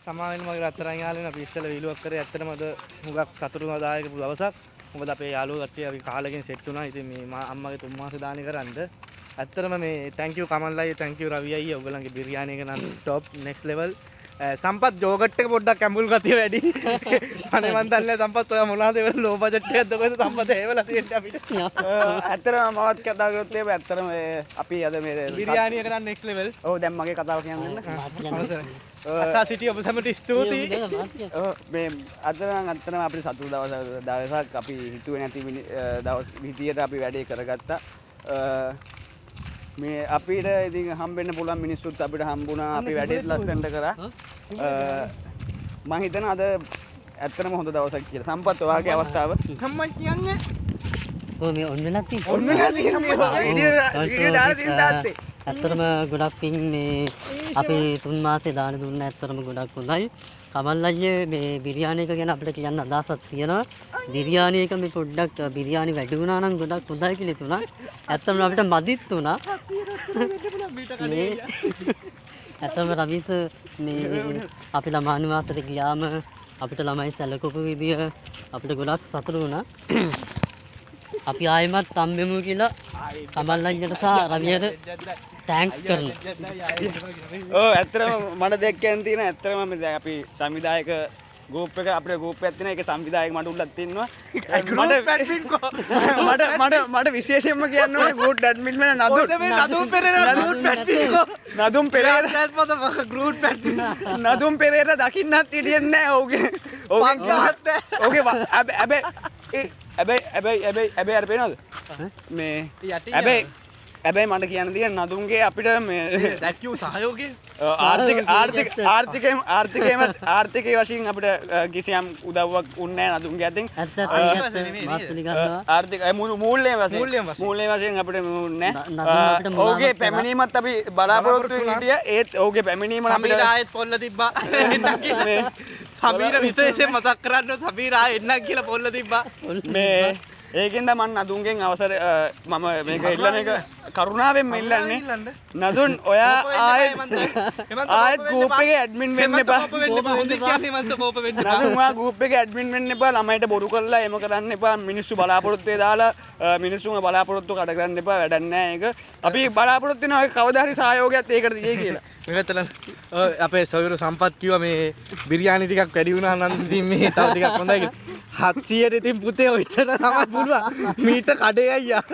සමාවෙන්න මගේ රත්තරන් යාළුවනේ අපි ඉස්සෙල්ලා වීලුවක් කරේ ඇත්තටම අද හුඟක් සතුටුදායක දවසක්. මොකද අපේ යාළුවෝ කට්ටිය අපි කාලෙකින් සෙට් වුණා. ඉතින් මේ අම්මගේ 3 මාස දානේ කරන්ද. ඇත්තටම මේ thank you කමල්ලයි thank you රවි අයියා. ඔයගලන්ගේ බිරියානි එක නම් top next level. සම්පත් යෝගට් එක පොඩ්ඩක් ඇඹුල් ගතිය වැඩි. අනේ මන් දන්නේ සම්පත් ඔයා මොනවද ඒ ලෝ බජට් එකක්ද කොහෙද සම්පත් ඒවලා තියෙන්නේ අපිට. ඇත්තටම මමත් කතා කරොත් ඒ ඇත්තටම අපි අද මේ බිරියානි එක නම් next level. ඔව් දැන් මගේ කතාව කියන්න. අසා සිටි ඔබ සැමට ස්තුතියි. මේ අතරම අපිට සතුටු දවසක් අපි හිතුවේ නැති දවස් විදියට අපි වැඩේ කරගත්තා. මේ අපිට ඉතින් හම්බෙන්න පුළුවන් මිනිස්සුත් අපිට හම්බුණා. අපි වැඩේත් ලස්සනට කරා. මම හිතනවා අද ඇත්තටම හොඳ දවසක් කියලා. සම්පත් ඔයාගේ අවස්ථාව. සම්මන් කියන්නේ ඔය මේ ඔන්න වෙලක් තියෙන්නේ. ඔන්න වෙලා තියෙන්නේ. වීඩියෝ දාලා තියෙන තාත්තේ. ඇත්තටම ගොඩක් පින් මේ අපි 3 මාසේ දාන දුන්න ඇත්තටම ගොඩක් හොඳයි. කමල් අයියේ මේ බිරියානි එක ගැන අපිට කියන්න අදහසක් තියෙනවා. බිරියානි එක මේ පොඩ්ඩක් බිරියානි වැඩි වුණා නම් ගොඩක් හොඳයි කියලා තුණා. ඇත්තටම අපිට මදිත් උනා. මේ ඇත්තටම රවිස් මේ අපි ළමා නිවාසෙට ගියාම අපිට ළමයි සැලකපු විදිය අපිට ගොඩක් සතුටු වුණා. අපි ආයෙමත් හම්බෙමු කියලා කමල් අයියට සහ රවියට තෑන්ක්ස් කරනවා. ඔව් ඇත්තටම මට දෙයක් කියන්න තියෙනවා. ඇත්තටම මේ අපි සංවිධායක ගෲප් එක අපේ ගෲප් එකක් තියෙනවා. ඒක සංවිධායක මට උල්ලක් තියෙනවා. මට විශේෂයෙන්ම කියන්න ඕනේ ගෲප් ඇඩ්මින් වෙන නදුම් පෙරේරා නදුම් පෙරේරා දකින්නත් හිටියේ නැහැ. ඔහුගේ හැබැයි අර පේනවද මේ හැබැයි මට කියන්න තියෙන නදුන්ගේ අපිට මේ දැක්කු සහයෝගය ආර්ථිකයේ වශයෙන් අපිට කිසියම් උදව්වක් උන්නේ නැහැ නදුන්ගේ අතින්. ආර්ථික මූල්‍ය වශයෙන් අපිට උන්නේ නැහැ. ඔහුගේ පැමිණීමත් අපි බලාපොරොත්තු වෙන හිටියා. ඒත් ඔහුගේ පැමිණීම අපිට ආයෙත් පොල්ල තිබ්බා. හබීර විශේෂයෙන් මතක් කරන්න හබීර ආයෙ එන්නම් කියලා පොල්ල තිබ්බා. මේ ඒකෙන්ද මම නදුන්ගෙන් අවසර මම මේක ඉල්ලන එක කරුණාවෙන් ඉල්ලන්නේ නදුන් ඔයා ආයෙත් ගෲප් එකේ ඇඩ්මින් වෙන්න එපා. නදුන් ඔයා ගෲප් එකේ ඇඩ්මින් වෙන්න එපා. ළමයිට බොරු කරලා එම කරන්න එපා. මිනිස්සු බලාපොරොත්තු දාලා මිනිස්සුන්ගේ බලාපොරොත්තු කඩ කරන්න එපා. වැඩක් නැහැ ඒක. අපි බලාපොරොත්තු වෙනවා කවදා හරි සහයෝගයක් ඒකට දෙයි කියලා. මෙතන අපේ සොයුරු සම්පත් කිව්වා මේ බිරියානි ටිකක් වැඩි වුණා නම් ඉතින් මේ තව ටිකක් හොඳයි කියලා. 700ට ඉතින් පුතේ ඔච්චර තමයි පුළුවන්. මීට කඩේ අයියා.